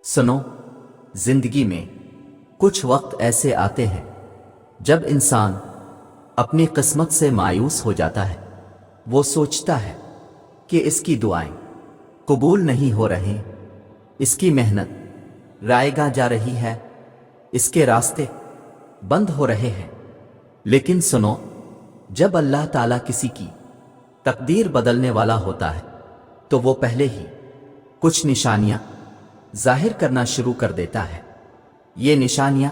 سنو، زندگی میں کچھ وقت ایسے آتے ہیں جب انسان اپنی قسمت سے مایوس ہو جاتا ہے۔ وہ سوچتا ہے کہ اس کی دعائیں قبول نہیں ہو رہی، اس کی محنت رائے گاہ جا رہی ہے، اس کے راستے بند ہو رہے ہیں۔ لیکن سنو، جب اللہ تعالیٰ کسی کی تقدیر بدلنے والا ہوتا ہے تو وہ پہلے ہی کچھ نشانیاں ظاہر کرنا شروع کر دیتا ہے۔ یہ نشانیاں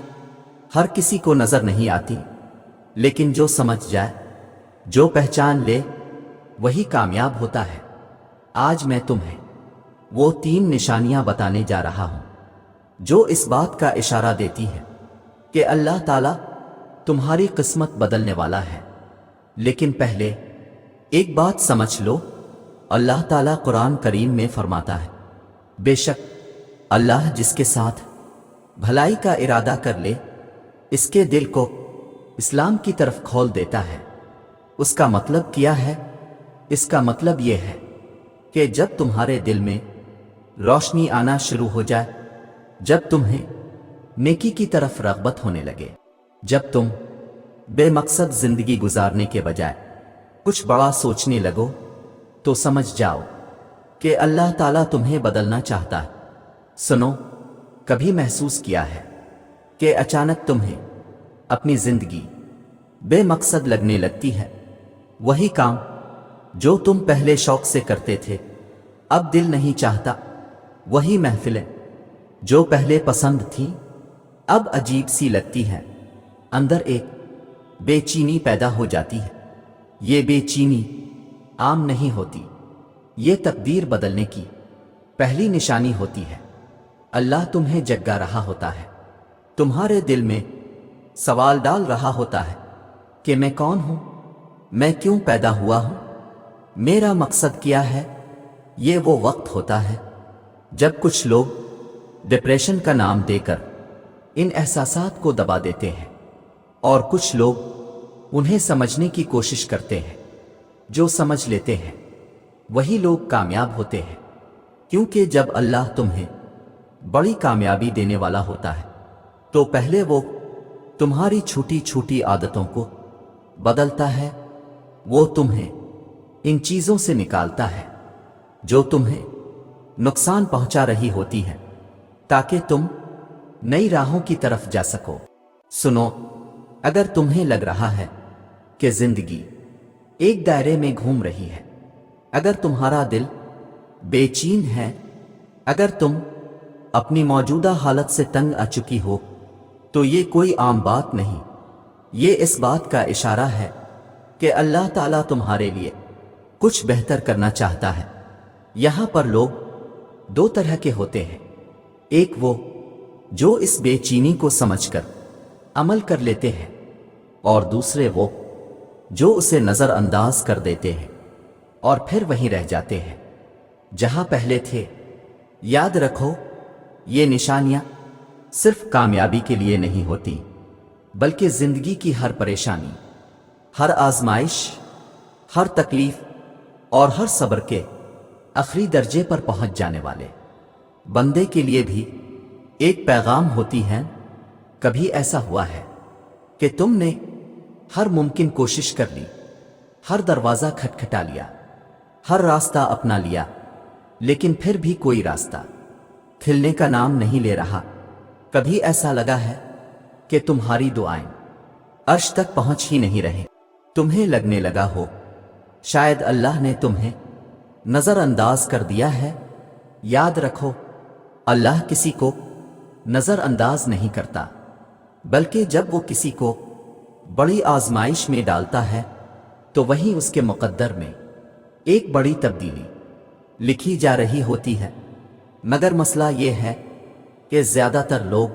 ہر کسی کو نظر نہیں آتی، لیکن جو سمجھ جائے، جو پہچان لے، وہی کامیاب ہوتا ہے۔ آج میں تمہیں وہ 3 نشانیاں بتانے جا رہا ہوں جو اس بات کا اشارہ دیتی ہے کہ اللہ تعالیٰ تمہاری قسمت بدلنے والا ہے۔ لیکن پہلے ایک بات سمجھ لو، اللہ تعالیٰ قرآن کریم میں فرماتا ہے، بے شک اللہ جس کے ساتھ بھلائی کا ارادہ کر لے، اس کے دل کو اسلام کی طرف کھول دیتا ہے۔ اس کا مطلب کیا ہے؟ اس کا مطلب یہ ہے کہ جب تمہارے دل میں روشنی آنا شروع ہو جائے، جب تمہیں نیکی کی طرف رغبت ہونے لگے، جب تم بے مقصد زندگی گزارنے کے بجائے کچھ بڑا سوچنے لگو، تو سمجھ جاؤ کہ اللہ تعالیٰ تمہیں بدلنا چاہتا ہے۔ سنو، کبھی محسوس کیا ہے کہ اچانک تمہیں اپنی زندگی بے مقصد لگنے لگتی ہے؟ وہی کام جو تم پہلے شوق سے کرتے تھے اب دل نہیں چاہتا، وہی محفلیں جو پہلے پسند تھیں اب عجیب سی لگتی ہیں، اندر ایک بے چینی پیدا ہو جاتی ہے۔ یہ بے چینی عام نہیں ہوتی، یہ تقدیر بدلنے کی پہلی نشانی ہوتی ہے۔ اللہ تمہیں جگا رہا ہوتا ہے، تمہارے دل میں سوال ڈال رہا ہوتا ہے کہ میں کون ہوں؟ میں کیوں پیدا ہوا ہوں؟ میرا مقصد کیا ہے؟ یہ وہ وقت ہوتا ہے جب کچھ لوگ ڈپریشن کا نام دے کر ان احساسات کو دبا دیتے ہیں، اور کچھ لوگ انہیں سمجھنے کی کوشش کرتے ہیں۔ جو سمجھ لیتے ہیں وہی لوگ کامیاب ہوتے ہیں، کیونکہ جب اللہ تمہیں بڑی کامیابی دینے والا ہوتا ہے تو پہلے وہ تمہاری چھوٹی چھوٹی عادتوں کو بدلتا ہے۔ وہ تمہیں ان چیزوں سے نکالتا ہے جو تمہیں نقصان پہنچا رہی ہوتی ہے، تاکہ تم نئی راہوں کی طرف جا سکو۔ سنو، اگر تمہیں لگ رہا ہے کہ زندگی ایک دائرے میں گھوم رہی ہے، اگر تمہارا دل بے چین ہے، اگر تم اپنی موجودہ حالت سے تنگ آ چکی ہو، تو یہ کوئی عام بات نہیں، یہ اس بات کا اشارہ ہے کہ اللہ تعالیٰ تمہارے لیے کچھ بہتر کرنا چاہتا ہے۔ یہاں پر لوگ 2 طرح کے ہوتے ہیں، ایک وہ جو اس بے چینی کو سمجھ کر عمل کر لیتے ہیں، اور دوسرے وہ جو اسے نظر انداز کر دیتے ہیں اور پھر وہیں رہ جاتے ہیں جہاں پہلے تھے۔ یاد رکھو، یہ نشانیاں صرف کامیابی کے لیے نہیں ہوتی، بلکہ زندگی کی ہر پریشانی، ہر آزمائش، ہر تکلیف اور ہر صبر کے آخری درجے پر پہنچ جانے والے بندے کے لیے بھی ایک پیغام ہوتی ہے۔ کبھی ایسا ہوا ہے کہ تم نے ہر ممکن کوشش کر لی، ہر دروازہ کھٹکھٹا لیا، ہر راستہ اپنا لیا، لیکن پھر بھی کوئی راستہ کھلنے کا نام نہیں لے رہا؟ کبھی ایسا لگا ہے کہ تمہاری دعائیں عرش تک پہنچ ہی نہیں رہے؟ تمہیں لگنے لگا ہو شاید اللہ نے تمہیں نظر انداز کر دیا ہے۔ یاد رکھو، اللہ کسی کو نظر انداز نہیں کرتا، بلکہ جب وہ کسی کو بڑی آزمائش میں ڈالتا ہے تو وہیں اس کے مقدر میں ایک بڑی تبدیلی لکھی جا رہی ہوتی ہے۔ مگر مسئلہ یہ ہے کہ زیادہ تر لوگ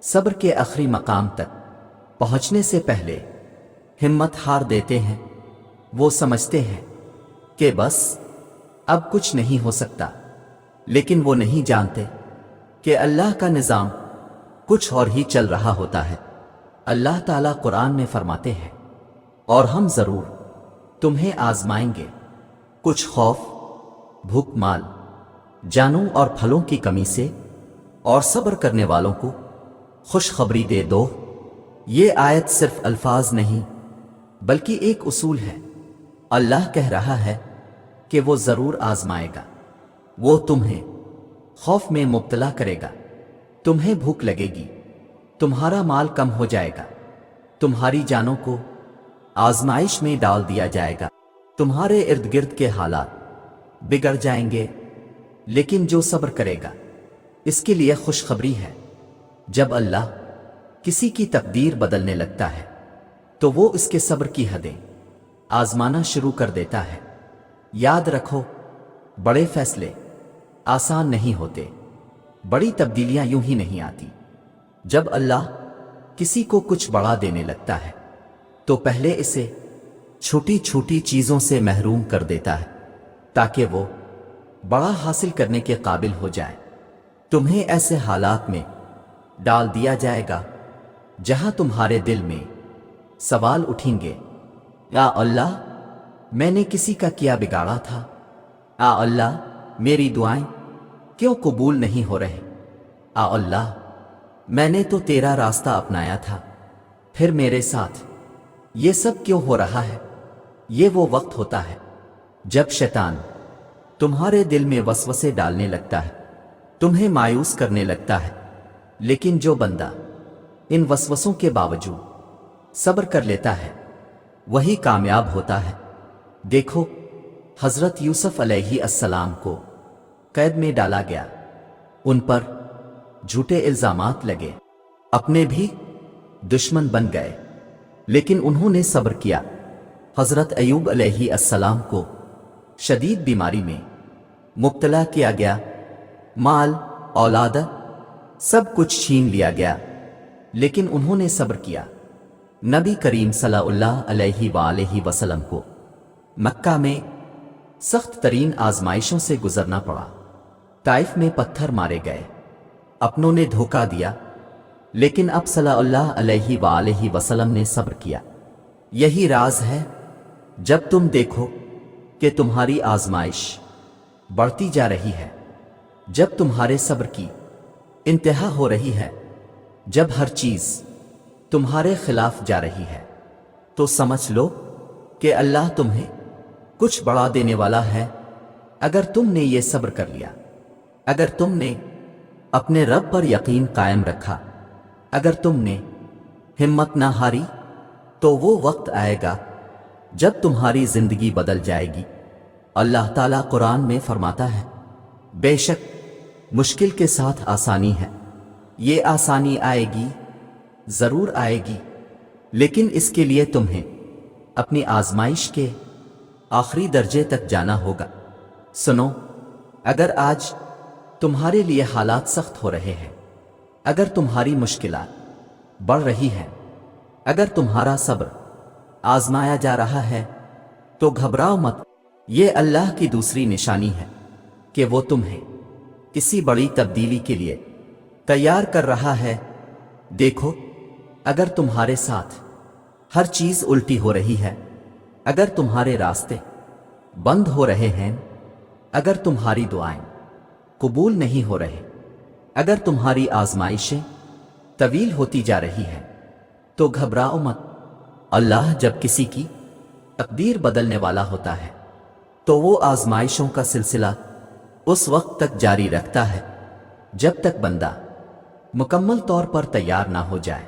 صبر کے آخری مقام تک پہنچنے سے پہلے ہمت ہار دیتے ہیں۔ وہ سمجھتے ہیں کہ بس اب کچھ نہیں ہو سکتا، لیکن وہ نہیں جانتے کہ اللہ کا نظام کچھ اور ہی چل رہا ہوتا ہے۔ اللہ تعالیٰ قرآن میں فرماتے ہیں، اور ہم ضرور تمہیں آزمائیں گے، کچھ خوف، بھوک، مال، جانوں اور پھلوں کی کمی سے، اور صبر کرنے والوں کو خوشخبری دے دو۔ یہ آیت صرف الفاظ نہیں بلکہ ایک اصول ہے۔ اللہ کہہ رہا ہے کہ وہ ضرور آزمائے گا، وہ تمہیں خوف میں مبتلا کرے گا، تمہیں بھوک لگے گی، تمہارا مال کم ہو جائے گا، تمہاری جانوں کو آزمائش میں ڈال دیا جائے گا، تمہارے ارد گرد کے حالات بگڑ جائیں گے، لیکن جو صبر کرے گا اس کے لیے خوشخبری ہے۔ جب اللہ کسی کی تقدیر بدلنے لگتا ہے تو وہ اس کے صبر کی حدیں آزمانا شروع کر دیتا ہے۔ یاد رکھو، بڑے فیصلے آسان نہیں ہوتے، بڑی تبدیلیاں یوں ہی نہیں آتی۔ جب اللہ کسی کو کچھ بڑا دینے لگتا ہے تو پہلے اسے چھوٹی چھوٹی چیزوں سے محروم کر دیتا ہے تاکہ وہ بڑا حاصل کرنے کے قابل ہو جائے۔ تمہیں ایسے حالات میں ڈال دیا جائے گا جہاں تمہارے دل میں سوال اٹھیں گے، یا اللہ میں نے کسی کا کیا بگاڑا تھا؟ یا اللہ میری دعائیں کیوں قبول نہیں ہو رہے؟ یا اللہ میں نے تو تیرا راستہ اپنایا تھا، پھر میرے ساتھ یہ سب کیوں ہو رہا ہے؟ یہ وہ وقت ہوتا ہے جب شیطان تمہارے دل میں وسوسے ڈالنے لگتا ہے، تمہیں مایوس کرنے لگتا ہے، لیکن جو بندہ ان وسوسوں کے باوجود صبر کر لیتا ہے وہی کامیاب ہوتا ہے۔ دیکھو، حضرت یوسف علیہ السلام کو قید میں ڈالا گیا، ان پر جھوٹے الزامات لگے، اپنے بھی دشمن بن گئے، لیکن انہوں نے صبر کیا۔ حضرت ایوب علیہ السلام کو شدید بیماری میں مبتلا کیا گیا، مال اولاد سب کچھ چھین لیا گیا، لیکن انہوں نے صبر کیا۔ نبی کریم صلی اللہ علیہ وآلہ وسلم کو مکہ میں سخت ترین آزمائشوں سے گزرنا پڑا، طائف میں پتھر مارے گئے، اپنوں نے دھوکہ دیا، لیکن اب صلی اللہ علیہ وآلہ وسلم نے صبر کیا۔ یہی راز ہے، جب تم دیکھو کہ تمہاری آزمائش بڑھتی جا رہی ہے، جب تمہارے صبر کی انتہا ہو رہی ہے، جب ہر چیز تمہارے خلاف جا رہی ہے، تو سمجھ لو کہ اللہ تمہیں کچھ بڑا دینے والا ہے۔ اگر تم نے یہ صبر کر لیا، اگر تم نے اپنے رب پر یقین قائم رکھا، اگر تم نے ہمت نہ ہاری، تو وہ وقت آئے گا جب تمہاری زندگی بدل جائے گی۔ اللہ تعالیٰ قرآن میں فرماتا ہے، بے شک مشکل کے ساتھ آسانی ہے، یہ آسانی آئے گی، ضرور آئے گی، لیکن اس کے لیے تمہیں اپنی آزمائش کے آخری درجے تک جانا ہوگا۔ سنو، اگر آج تمہارے لیے حالات سخت ہو رہے ہیں، اگر تمہاری مشکلات بڑھ رہی ہیں، اگر تمہارا صبر آزمایا جا رہا ہے، تو گھبراؤ مت۔ یہ اللہ کی دوسری نشانی ہے کہ وہ تمہیں کسی بڑی تبدیلی کے لیے تیار کر رہا ہے۔ دیکھو، اگر تمہارے ساتھ ہر چیز الٹی ہو رہی ہے، اگر تمہارے راستے بند ہو رہے ہیں، اگر تمہاری دعائیں قبول نہیں ہو رہے، اگر تمہاری آزمائشیں طویل ہوتی جا رہی ہیں، تو گھبراؤ مت۔ اللہ جب کسی کی تقدیر بدلنے والا ہوتا ہے تو وہ آزمائشوں کا سلسلہ اس وقت تک جاری رکھتا ہے جب تک بندہ مکمل طور پر تیار نہ ہو جائے۔